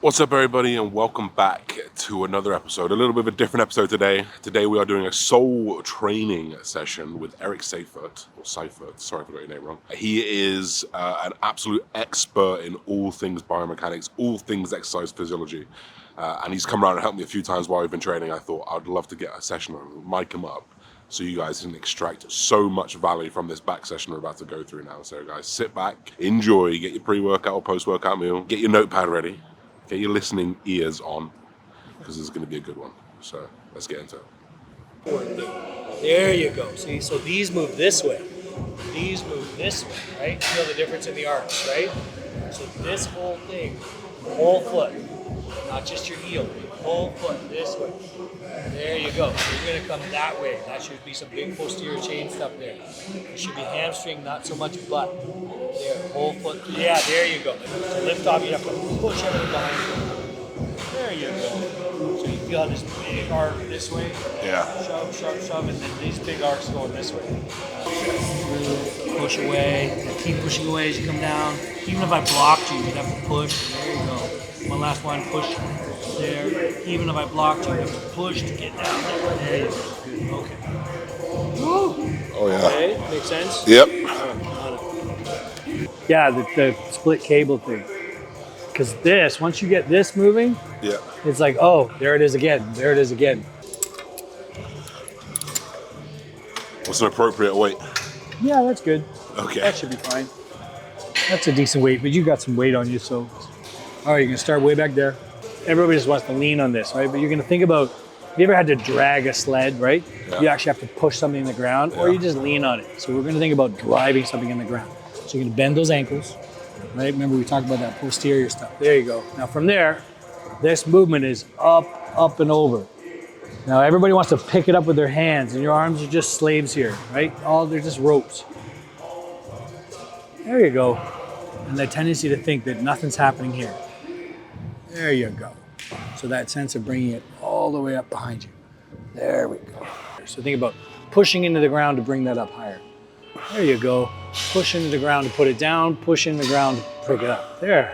What's up, everybody, and welcome back to another episode. A little bit of a different episode today. Today we are doing a soul training session with Eric Seifert, sorry if I got your name wrong. He is an absolute expert in all things biomechanics, all things exercise physiology. And he's come around and helped me a few times while we've been training. I thought I'd love to get a session on, mic him up, so you guys can extract so much value from this back session we're about to go through now. So guys, sit back, enjoy, get your pre-workout or post-workout meal, get your notepad ready. Get your listening ears on, because this is going to be a good one. So let's get into it. There you go. See, so these move this way. These move this way, right? Feel the difference in the arcs, right? So this whole thing, whole foot, not just your heel, whole foot this way. There you go. So you're going to come that way. That should be some big posterior chain stuff there. It should be hamstring, not so much butt. There, whole foot. Yeah, there you go. So lift off, you have to push everything behind you. There you go. So you feel how this big arc this way. Yeah. Shove, shove, shove, and then these big arcs going this way. Push away. Keep pushing away as you come down. Even if I blocked you, you'd have to push. There you go. One last one, push. There. Even if I blocked you, you have to push to get down there. There you go. Good. Okay. Woo. Oh yeah. Okay. Makes sense? Yep. Yeah, the split cable thing. Because this, once you get this moving, Yeah. it's like, oh, there it is again. There it is again. What's an appropriate weight? Yeah, that's good. Okay. That should be fine. That's a decent weight, but you got some weight on you, so. All right, you're gonna start way back there. Everybody just wants to lean on this, right? But you're gonna think about, have you ever had to drag a sled, right? Yeah. You actually have to push something in the ground, or you just lean on it. So we're gonna think about driving something in the ground. So you're gonna bend those ankles, right? Remember we talked about that posterior stuff. There you go. Now from there, this movement is up, up and over. Now everybody wants to pick it up with their hands, and your arms are just slaves here, right? They're just ropes. There you go. And the tendency to think that nothing's happening here. There you go. So that sense of bringing it all the way up behind you. There we go. So think about pushing into the ground to bring that up higher. There you go. Push into the ground to put it down, push into the ground to pick it up. There.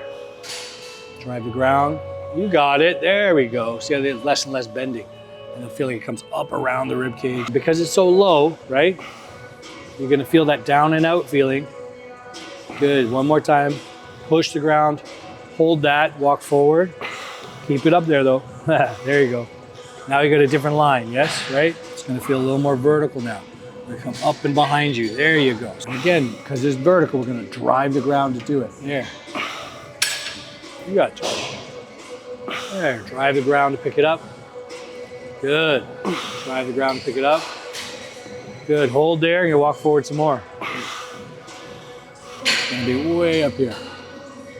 Drive the ground. You got it. There we go. See how there's less and less bending. And the feeling it comes up around the rib cage. Because it's so low, right? You're gonna feel that down and out feeling. Good, one more time. Push the ground, hold that, walk forward. Keep it up there though. There you go. Now you got a different line, yes, right? It's gonna feel a little more vertical now. We're gonna come up and behind you. There you go. So again, because it's vertical, we're gonna drive the ground to do it. There. You got it, Josh. There, drive the ground to pick it up. Good. Drive the ground to pick it up. Good, hold there and you walk forward some more. It's gonna be way up here.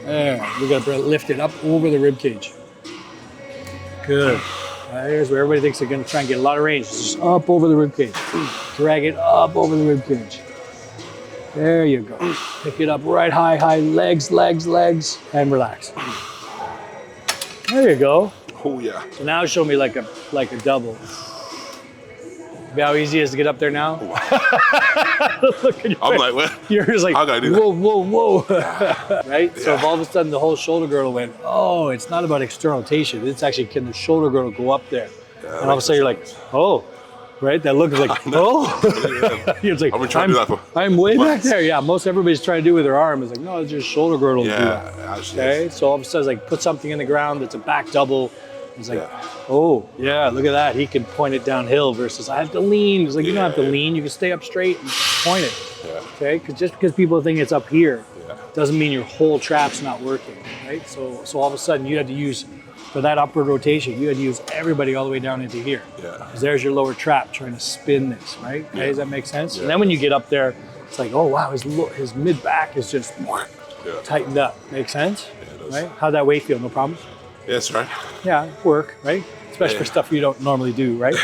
There, we gotta lift it up over the rib cage. Good. Here's where everybody thinks they're gonna try and get a lot of range. It's just up over the rib cage. Drag it up over the rib cage. There you go. Pick it up right high, high, legs, legs, legs, and relax. There you go. Oh yeah. So now show me like a double. See how easy it is to get up there now? Look at I'm like, what? You're just like, I gotta do whoa, whoa, whoa. Right? Yeah. So if all of a sudden the whole shoulder girdle went, oh, it's not about external rotation. It's actually, can the shoulder girdle go up there? Yeah, and all of a sudden you're like, oh, right? That look is like, oh. You're like, I've been trying to do that for I'm way back there. Yeah, most everybody's trying to do with their arm is like, no, it's just shoulder girdle. Yeah, actually. Okay, so all of a sudden it's like, put something in the ground that's a back double. It's like, oh, yeah, look at that. He can point it downhill versus I have to lean. It's like, you don't have to lean. You can stay up straight and point it. Yeah. Okay? Because just because people think it's up here doesn't mean your whole trap's not working, right? So all of a sudden you had to use, for that upward rotation, you had to use everybody all the way down into here. Yeah. Because there's your lower trap trying to spin this, right? Okay, does that make sense? Yeah. And then when you get up there, it's like, oh, wow, his mid-back is just tightened up. Make sense? Yeah, it does. Right? How'd that weight feel? No problem? Yes, right. Yeah, work, right? Especially for stuff you don't normally do, right?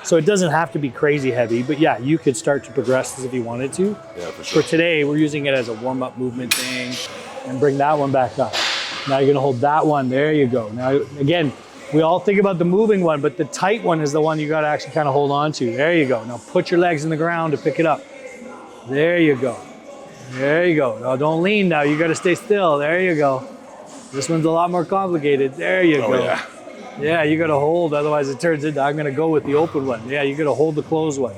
So it doesn't have to be crazy heavy, but yeah, you could start to progress this if you wanted to. Yeah, for sure. For today, we're using it as a warm-up movement thing and bring that one back up. Now you're gonna hold that one, there you go. Now, again, we all think about the moving one, but the tight one is the one you gotta actually kind of hold on to. There you go. Now put your legs in the ground to pick it up. There you go. There you go. Now don't lean now, you gotta stay still. There you go. This one's a lot more complicated. There you Oh go. yeah. Yeah, you gotta hold, otherwise it turns into, I'm gonna go with the open one. Yeah, you gotta hold the closed one.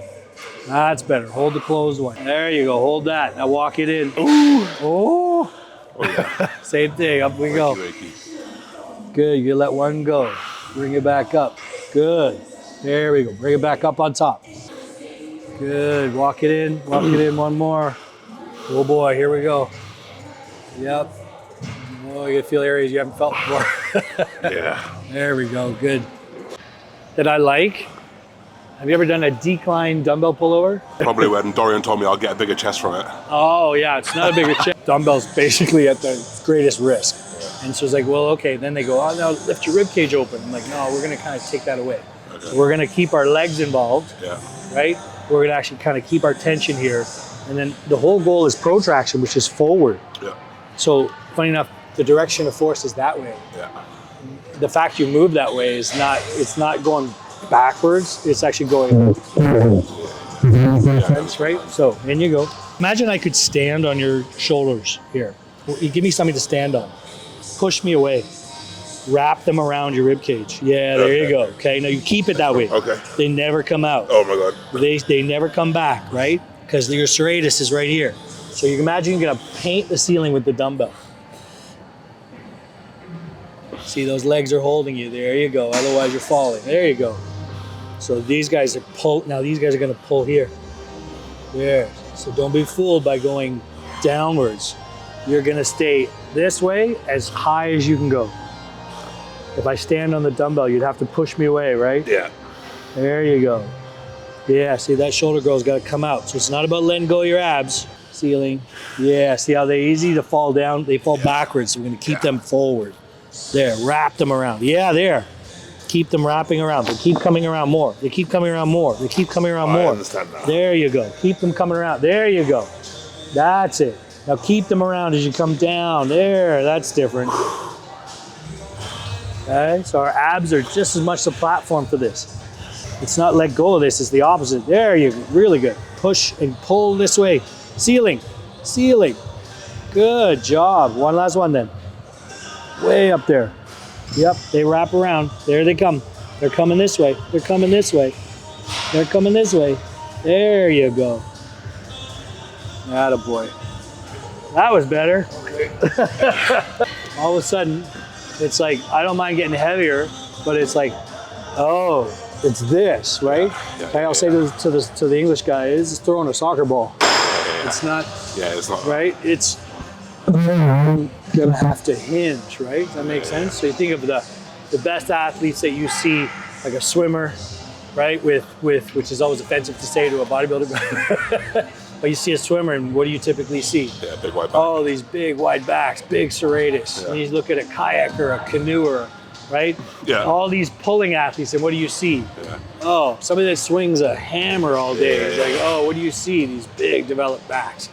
That's better, hold the closed one. There you go, hold that. Now walk it in. Ooh. Oh. Oh yeah. Same thing, up we go. Wakey, wakey. Good, you let one go. Bring it back up. Good. There we go, bring it back up on top. Good, walk it in one more. Oh boy, here we go. Yep. Oh, you can feel areas you haven't felt before. Yeah. There we go, good. That I like. Have you ever done a decline dumbbell pullover? Probably when Dorian told me I'll get a bigger chest from it. Oh yeah, it's not a bigger chest. Dumbbell's basically at the greatest risk. And so it's like, well, okay. Then they go, oh, now lift your rib cage open. I'm like, no, we're gonna kind of take that away. Okay. So we're gonna keep our legs involved, Yeah. right? We're gonna actually kind of keep our tension here. And then the whole goal is protraction, which is forward. Yeah. So funny enough, the direction of force is that way. Yeah. The fact you move that way is not, it's not going backwards, it's actually going sense, right? So in you go. Imagine I could stand on your shoulders here. You give me something to stand on. Push me away. Wrap them around your rib cage. Yeah, there you go. Okay, now you keep it that way. Okay. They never come out. Oh my god. They never come back, right? Because your serratus is right here. So you can imagine you're gonna paint the ceiling with the dumbbell. See, those legs are holding you. There you go. Otherwise, you're falling. There you go. So these guys are pull. Now these guys are going to pull here. There. So don't be fooled by going downwards. You're going to stay this way as high as you can go. If I stand on the dumbbell, you'd have to push me away, right? Yeah. There you go. Yeah. See, that shoulder girl's got to come out. So it's not about letting go of your abs. Ceiling. Yeah. See how they're easy to fall down? They fall backwards. So we're going to keep them forward. There, wrap them around. Yeah, there. Keep them wrapping around. They keep coming around more. They keep coming around more. They keep coming around more. I understand that. There you go. Keep them coming around. There you go. That's it. Now keep them around as you come down. There, that's different. Okay, so our abs are just as much the platform for this. It's not let go of this, it's the opposite. There you go. Really good. Push and pull this way. Ceiling. Ceiling. Good job. One last one then. Way up there. Yep, they wrap around. There they come. They're coming this way. They're coming this way. They're coming this way. There you go. Attaboy. That was better. All of a sudden, it's like, I don't mind getting heavier, but it's like, oh, it's this, right? Yeah, Okay, I'll say to the English guy, is throwing a soccer ball. It's not, Yeah, it's not. right? It's gonna have to hinge, right? Does that make sense? So you think of the best athletes that you see, like a swimmer, right? With which is always offensive to say to a bodybuilder, but you see a swimmer, and what do you typically see? Yeah, big white back. Oh, these big wide backs, big serratus. Yeah. And you look at a kayaker, a canoeer, right? Yeah. All these pulling athletes, and what do you see? Yeah. Oh, somebody that swings a hammer all day. Yeah, It's yeah, like, yeah. oh, what do you see? These big developed backs.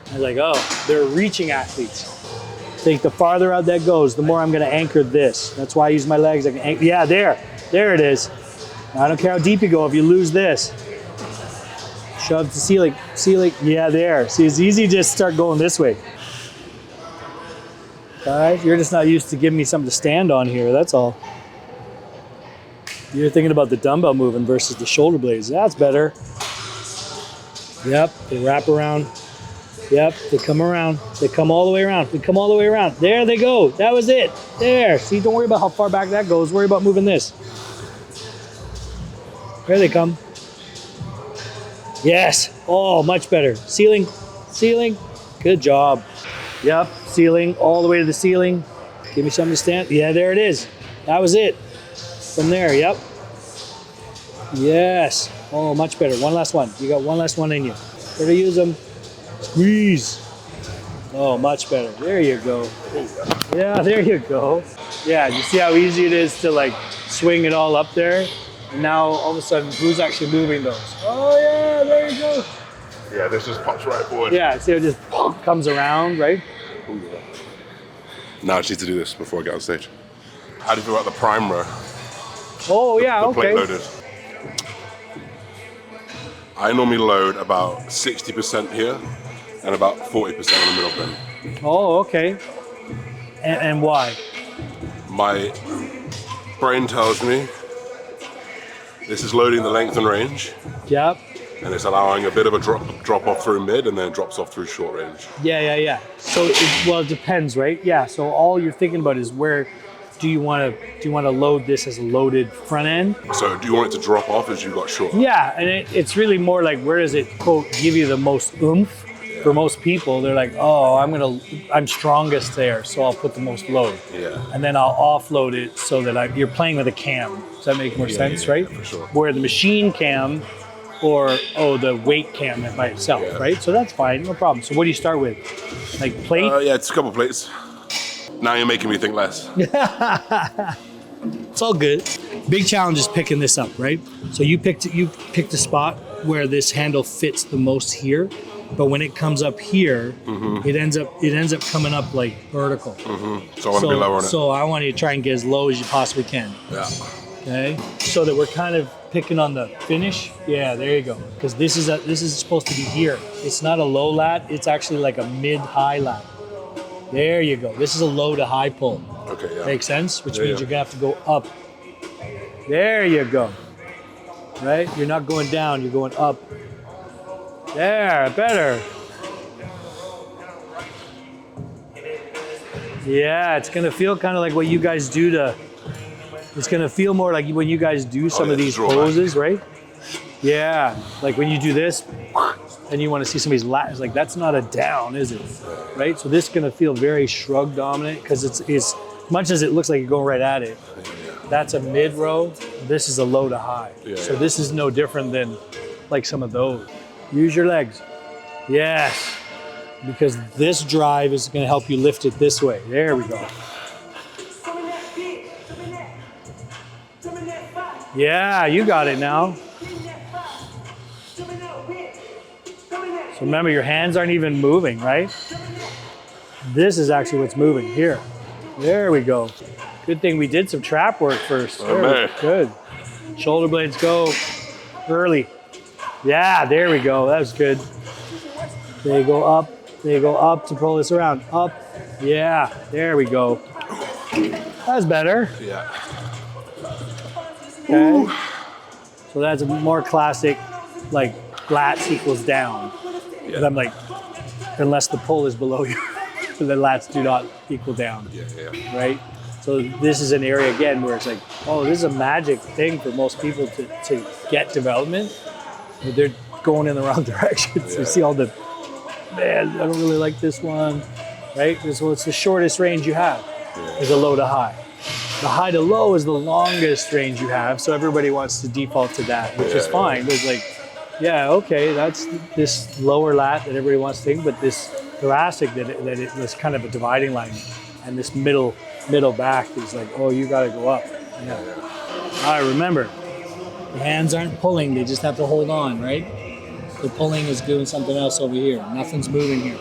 I was like, oh, they're reaching athletes. Think the farther out that goes, the more I'm going to anchor this. That's why I use my legs. I can anchor. Yeah, there it is. I don't care how deep you go. If you lose this, shove to ceiling. Yeah, there. See, it's easy to just start going this way. Guys, you're just not used to giving me something to stand on here. That's all. You're thinking about the dumbbell moving versus the shoulder blades. That's better. Yep, they wrap around. Yep, they come around. They come all the way around. They come all the way around. There they go. That was it. There. See, don't worry about how far back that goes. Worry about moving this. There they come. Yes. Oh, much better. Ceiling. Good job. Yep, ceiling, all the way to the ceiling. Give me something to stand. Yeah, there it is. That was it. From there, yep. Yes. Oh, much better. One last one. You got one last one in you. Better use them. Squeeze. Oh, much better. There you go. Yeah, there you go. Yeah, you see how easy it is to like swing it all up there? And now all of a sudden, who's actually moving those? Oh yeah, there you go. Yeah, this just pops right forward. Yeah, see how it just comes around, right? Ooh, yeah. Now I just need to do this before I get on stage. How do you feel about the prime row? Oh yeah, The okay. plate loaded. I normally load about 60% here and about 40% on the middle pin. Oh, okay. And why? My brain tells me this is loading the length and range, Yep. and it's allowing a bit of a drop off through mid, and then it drops off through short range. Yeah. So, it depends, right? Yeah. So all you're thinking about is where do you want to load this as a loaded front end? So do you want it to drop off as you got short? Yeah, and it's really more like where does it quote give you the most oomph? For most people, they're like, oh, I'm strongest there, so I'll put the most load. Yeah. And then I'll offload it so that you're playing with a cam. Does that make more sense, right? For sure. Where the machine cam or the weight cam by itself, right? So that's fine, no problem. So what do you start with? Like plate? Yeah, it's a couple plates. Now you're making me think less. It's all good. Big challenge is picking this up, right? So you picked a spot where this handle fits the most here. But when it comes up here, it ends up coming up like vertical. So I want to be lower on it. So I want you to try and get as low as you possibly can. Yeah. Okay. So that we're kind of picking on the finish. Yeah, there you go. Because this is supposed to be here. It's not a low lat. It's actually like a mid-high lat. There you go. This is a low to high pull. Okay. Yeah. Makes sense. Which means you're gonna have to go up. There you go. Right. You're not going down. You're going up. There, better. Yeah, it's gonna feel kind of like what you guys do it's gonna feel more like when you guys do some of these poses, right? Yeah, like when you do this, and you wanna see somebody's lats, like that's not a down, is it? Right, so this is gonna feel very shrug dominant because it's much as it looks like you're going right at it. That's a mid row, this is a low to high. So this is no different than like some of those. Use your legs. Yes. Because this drive is going to help you lift it this way. There we go. Yeah, you got it now. So remember, your hands aren't even moving, right? This is actually what's moving here. There we go. Good thing we did some trap work first. Good. Shoulder blades go early. Yeah, there we go. That was good. They go up. They go up to pull this around. Up. Yeah, there we go. That's better. Yeah. Okay. So that's a more classic, like lats equals down. But I'm like, unless the pull is below you, the lats do not equal down. Yeah. Right? So this is an area again where it's like, oh, this is a magic thing for most people to get development. But they're going in the wrong direction. So you see all the, man, I don't really like this one, right? So it's the shortest range you have is a low to high. The high to low is the longest range you have. So everybody wants to default to that, which is fine. It's like, yeah, okay, that's this lower lat that everybody wants to think, but this thoracic that it was kind of a dividing line. And this middle back is like, oh, you got to go up. Yeah. All right, remember, the hands aren't pulling, they just have to hold on, right? The pulling is doing something else over here. Nothing's moving here.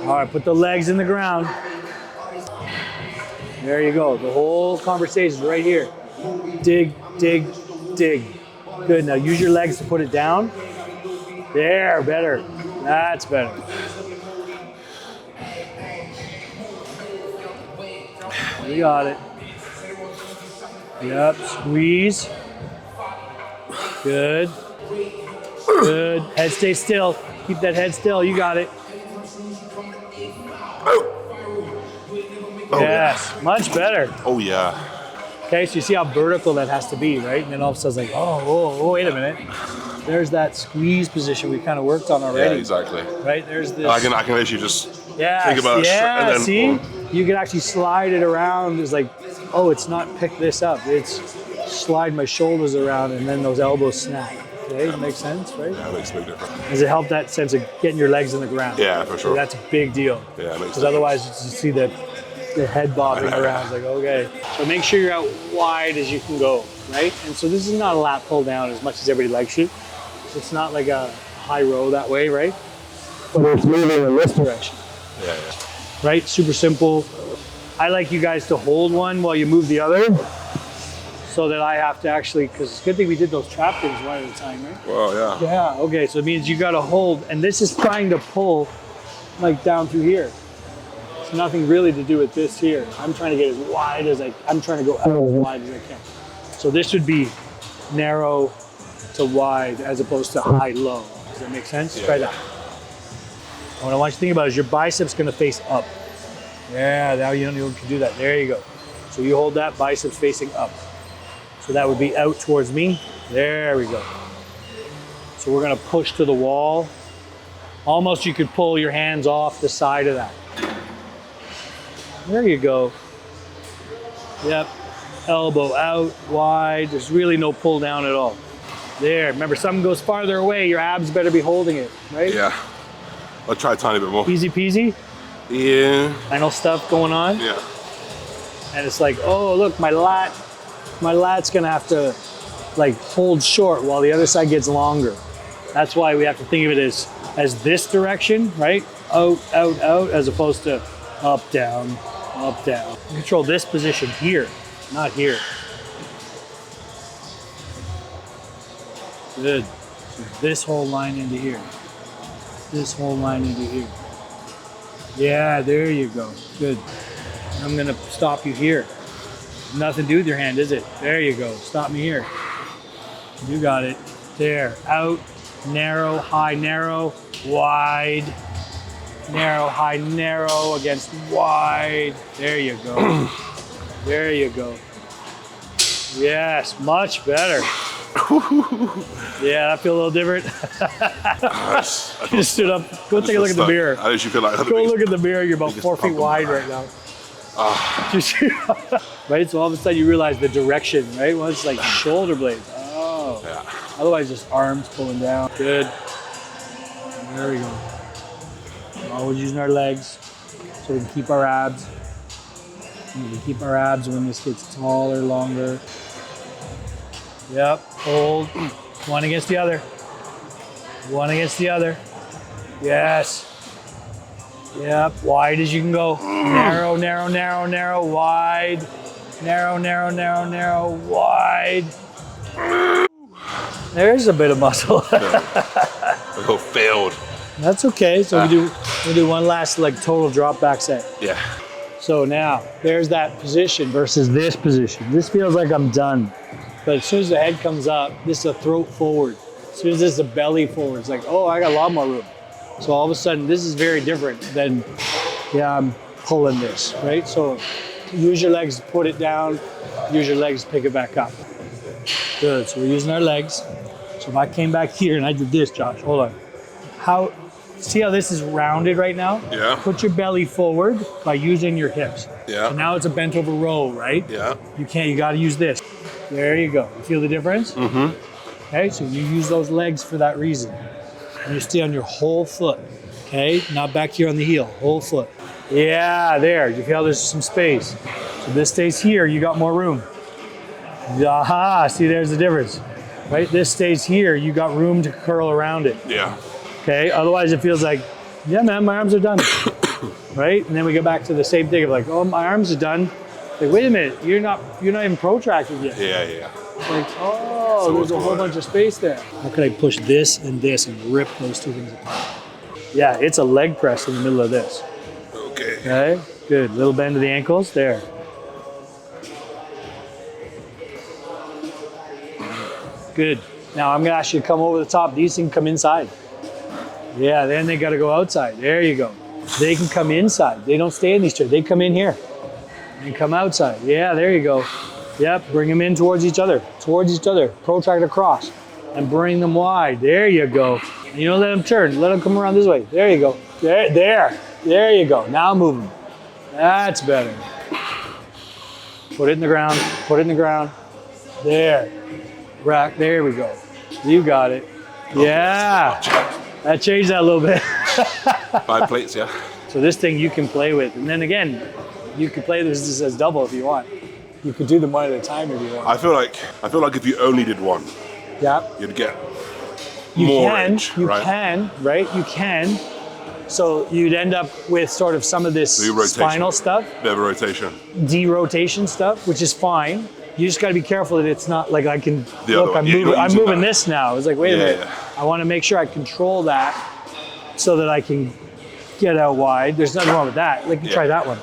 All right, put the legs in the ground. There you go. The whole conversation is right here. Dig, dig, dig. Good, now use your legs to put it down. There, better. That's better. You got it. Yep, squeeze. Good. Good. Head stay still. Keep that head still. You got it. Oh, yes, much better. Oh, yeah. Okay, so you see how vertical that has to be, right? And then all of a sudden it's like, oh, wait a minute. There's that squeeze position we kind of worked on already. Yeah, exactly. Right, there's this. I can actually just think about it. Yeah, And then, see? You can actually slide it around. It's like, oh, it's not pick this up. It's slide my shoulders around and then those elbows snap. Okay, that makes sense, right? Yeah, it makes a big difference. Does it help that sense of getting your legs in the ground? Yeah, for sure. So that's a big deal. Yeah, it makes sense. Because otherwise you just see the head bobbing around. It's like, okay. So make sure you're out wide as you can go, right? And so this is not a lat pull down as much as everybody likes it. It's not like a high row that way, right? But it's moving in this direction. Yeah. Right? Super simple. I like you guys to hold one while you move the other so that I have to actually, because it's a good thing we did those trap things one at a time, right? Well, yeah. Yeah, okay, so it means you got to hold, and this is trying to pull like down through here. It's nothing really to do with this here. I'm trying to get as wide as I'm trying to go out as wide as I can. So this would be narrow to wide as opposed to high low. Does that make sense? Yeah. Try that. What I want you to think about is your biceps going to face up. Yeah, now you can do that. There you go. So you hold that, biceps facing up. So that would be out towards me. There we go. So we're going to push to the wall. Almost you could pull your hands off the side of that. There you go. Yep. Elbow out, wide. There's really no pull down at all. There. Remember, something goes farther away, your abs better be holding it, right? Yeah. I'll try a tiny bit more. Easy peasy. Yeah. Final stuff going on. Yeah. And it's like, oh, look, my lat's gonna have to like hold short while the other side gets longer. That's why we have to think of it as this direction, right? Out, out, out, as opposed to up, down, up, down. Control this position here, not here. Good. So this whole line into here. This whole line into here. Yeah, there you go. Good. I'm gonna stop you here. Nothing to do with your hand, is it? There you go. Stop me here. You got it. There. Out, narrow, high, narrow, wide. Narrow, high, narrow against wide. There you go. There you go. Yes, much better. Yeah, I feel a little different. You just stood up. Go take a look at the mirror. I actually feel like Go look at the mirror. You're about 4 feet wide right now. Right? So all of a sudden you realize the direction, right? Well, it's like shoulder blades. Oh. Yeah. Otherwise, just arms pulling down. Good. There we go. Always using our legs so we can keep our abs. We can keep our abs when this gets taller, longer. Yep, hold. One against the other. One against the other. Yes. Yep, wide as you can go. Narrow, narrow, narrow, narrow, wide. Narrow, narrow, narrow, narrow, wide. There's a bit of muscle. I got failed. That's okay. So we do one last like total drop back set. Yeah. So now there's that position versus this position. This feels like I'm done. But as soon as the head comes up, this is a throat forward. As soon as this is a belly forward, it's like, oh, I got a lot more room. So all of a sudden, this is very different than, yeah, I'm pulling this, right? So use your legs to put it down. Use your legs to pick it back up. Good, so we're using our legs. So if I came back here and I did this, Josh, hold on. See how this is rounded right now? Yeah. Put your belly forward by using your hips. Yeah. So now it's a bent over row, right? Yeah. You gotta use this. There you go. You feel the difference? Mm-hmm. Okay, so you use those legs for that reason. And you stay on your whole foot. Okay, not back here on the heel, whole foot. Yeah, there. You feel there's some space. So this stays here, you got more room. Aha, see, there's the difference. Right, this stays here, you got room to curl around it. Yeah. Okay, otherwise it feels like, yeah, man, my arms are done. Right, and then we go back to the same thing of like, oh, my arms are done. Like, wait a minute, you're not even protracted yet. Yeah, yeah. It's like, oh, there's a whole bunch of space there. How can I push this and rip those two things apart? Yeah, it's a leg press in the middle of this. Okay. Okay, good. Little bend of the ankles, there. Good. Now I'm gonna ask you to come over the top. These can come inside. Yeah, then they gotta go outside. There you go. They can come inside. They don't stay in these chairs. They come in here and come outside. Yeah, there you go. Yep, bring them in towards each other. Protract across and bring them wide. There you go. And you don't let them turn. Let them come around this way. There you go. There you go. Now move them. That's better. Put it in the ground. There. Rack. There we go. You got it. Yeah. That changed that a little bit. 5 plates, yeah. So this thing you can play with. And then again, you can play this as double if you want. You could do them one at a time if you want. I feel like if you only did one, yeah, you'd get more range, right? You can. So you'd end up with sort of some of this spinal stuff. Bit of a rotation. De-rotation stuff, which is fine. You just got to be careful that it's not like I can, look, I'm moving this now. It's like, wait a minute. Yeah. I want to make sure I control that so that I can get out wide. There's nothing wrong with that. Like, try that one.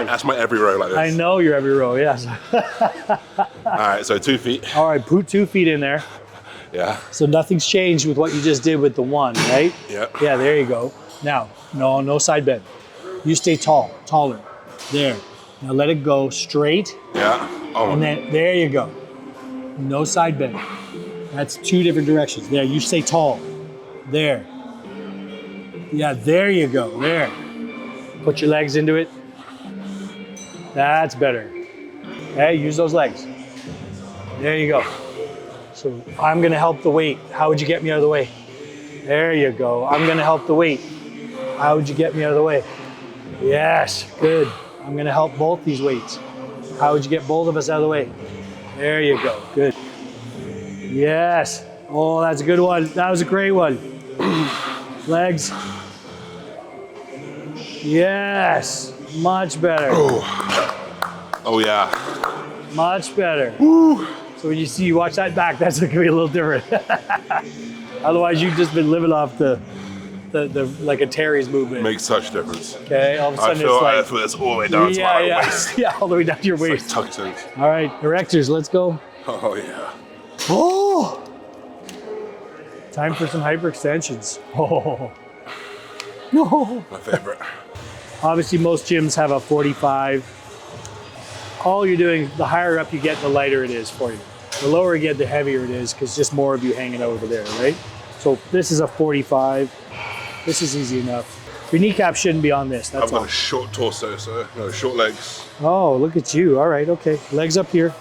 That's my every row like this. I know you're every row, yes. All right, so 2 feet. All right, put 2 feet in there. Yeah. So nothing's changed with what you just did with the one, right? Yeah. Yeah, there you go. Now, no side bend. You stay taller. There. Now let it go straight. Yeah. Oh. And then, there you go. No side bend. That's 2 different directions. There, you stay tall. There. Yeah, there you go. There. Put your legs into it. That's better. Okay, use those legs. There you go. So I'm gonna help the weight. How would you get me out of the way? There you go. I'm gonna help the weight. How would you get me out of the way? Yes, good. I'm gonna help both these weights. How would you get both of us out of the way? There you go, good. Yes. Oh, that's a good one. That was a great one. Legs. Yes, much better. Oh yeah. Much better. Woo. So when you watch that back, that's gonna be a little different. Otherwise, you've just been living off the like a Terry's movement. Makes such a difference. Okay, all of a sudden I feel it's all the way down to my waist. Yeah, all the way down to your waist. Like tucked. All right, erectors, let's go. Oh yeah. Oh! Time for some hyperextensions. Oh. No. My favorite. Obviously, most gyms have a 45. All you're doing, the higher up you get, the lighter it is for you. The lower you get, the heavier it is, because just more of you hanging over there, right? So this is a 45. This is easy enough. Your kneecap shouldn't be on this, that's I've got all. a short torso, so no, short legs. Oh, look at you. All right, okay. Legs up here.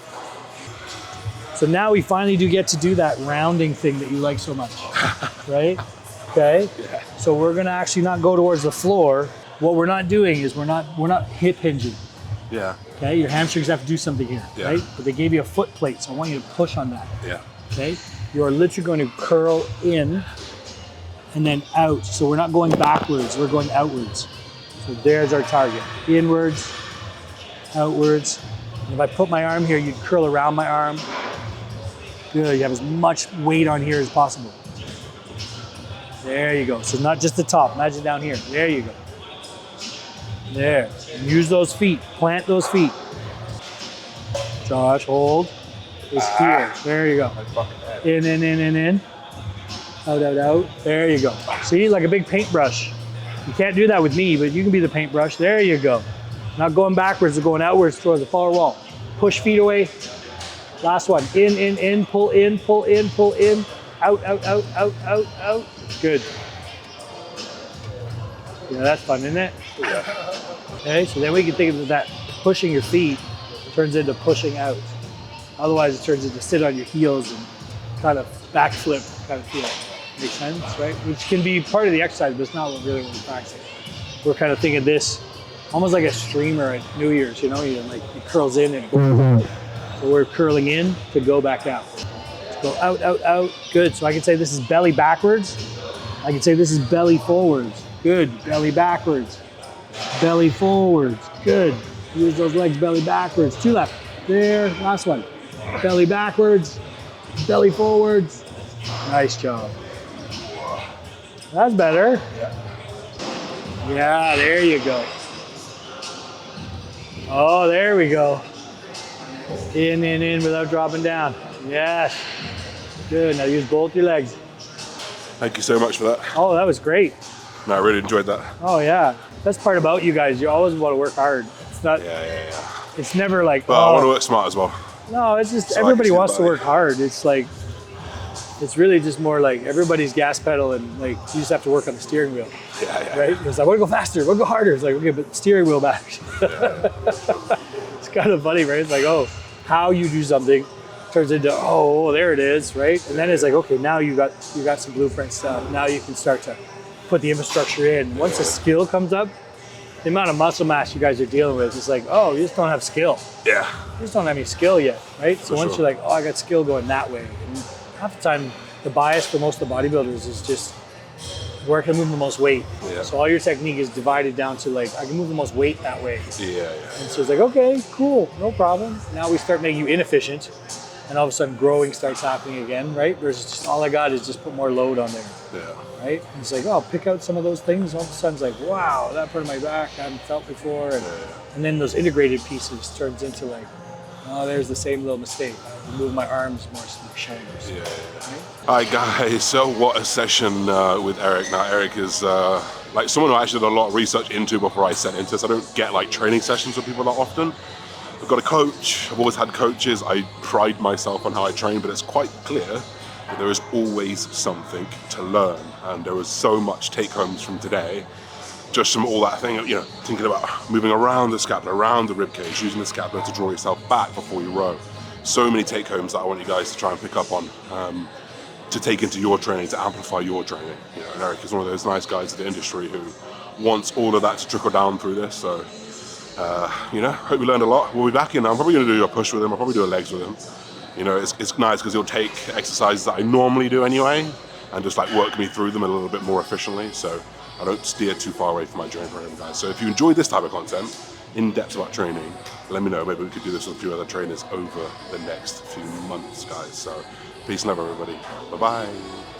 So now we finally do get to do that rounding thing that you like so much, right? Okay. Yeah. So we're gonna actually not go towards the floor. What we're not doing is we're not hip hinging. Yeah. Okay, your hamstrings have to do something here, Yeah. right? But they gave you a foot plate, so I want you to push on that. Yeah. Okay, you are literally going to curl in and then out. So we're not going backwards, we're going outwards. So there's our target. Inwards, outwards. And if I put my arm here, you'd curl around my arm. Good, you have as much weight on here as possible. There you go. So not just the top, imagine down here. There you go. There. And use those feet. Plant those feet. Josh, hold. It's here. There you go. In. Out. There you go. See, like a big paintbrush. You can't do that with me, but you can be the paintbrush. There you go. Not going backwards, or going outwards towards the far wall. Push feet away. Last one. In. Pull in. Out. Good. Yeah, that's fun, isn't it? Yeah. Okay, so then we can think of that pushing your feet turns into pushing out. Otherwise, it turns into sit on your heels and kind of backflip kind of feel. Makes sense, right? Which can be part of the exercise, but it's not really what we're practicing. We're kind of thinking this almost like a streamer at New Year's, you know, it curls in and boom. So we're curling in to go back out. Go out. Good. So I can say this is belly backwards. I can say this is belly forwards. Good. Belly backwards. Belly forwards. Good. Use those legs belly backwards. 2 left. There. Last one. Belly backwards. Belly forwards. Nice job. That's better. Yeah, there you go. Oh, there we go. In without dropping down. Yes. Good. Now use both your legs. Thank you so much for that. Oh, that was great. No, I really enjoyed that. Oh yeah. That's part about you guys. You always want to work hard. It's not. Yeah. It's never like. But I want to work smart as well. No, it's just So everybody I can wants see to the work hard. It's like. It's really just more like everybody's gas pedal and like you just have to work on the steering wheel. Yeah. Right? It's like, I want to go faster, I want to go harder. It's like, okay, but steering wheel back. It's kind of funny, right? It's like, oh, how you do something turns into, oh, there it is, right? And then it's like, okay, now you got some blueprint stuff. Now you can start to put the infrastructure in. Once a skill comes up, the amount of muscle mass you guys are dealing with, it's like, oh, you just don't have skill. Yeah. You just don't have any skill yet, right? So once you're like, oh, I got skill going that way. And half the time, the bias for most of the bodybuilders is just where can I move the most weight. Yeah. So all your technique is divided down to like, I can move the most weight that way. Yeah. And so it's like, okay, cool, no problem. Now we start making you inefficient and all of a sudden growing starts happening again, right? Versus just all I got is just put more load on there, Yeah. right? And it's like, oh, pick out some of those things. All of a sudden it's like, wow, that part of my back I haven't felt before. And then those integrated pieces turns into like, oh, there's the same little mistake. I move my arms more to the shoulders. Yeah. Right? All right, guys. So what a session with Eric. Now, Eric is like someone who I actually did a lot of research into before I set into this. I don't get like training sessions with people that often. I've got a coach. I've always had coaches. I pride myself on how I train, but it's quite clear that there is always something to learn, and there was so much take homes from today. Just from all that thing, you know, thinking about moving around the scapula, around the rib cage, using the scapula to draw yourself back before you row. So many take homes that I want you guys to try and pick up on, to take into your training, to amplify your training. You know, and Eric is one of those nice guys in the industry who wants all of that to trickle down through this. So, you know, hope you learned a lot. We'll be back in. I'm probably going to do a push with him. I'll probably do a legs with him. You know, it's nice because he'll take exercises that I normally do anyway and just like work me through them a little bit more efficiently. So I don't steer too far away from my training program, guys. So if you enjoyed this type of content, in depth about training, let me know. Maybe we could do this with a few other trainers over the next few months, guys. So peace and love, everybody. Bye-bye.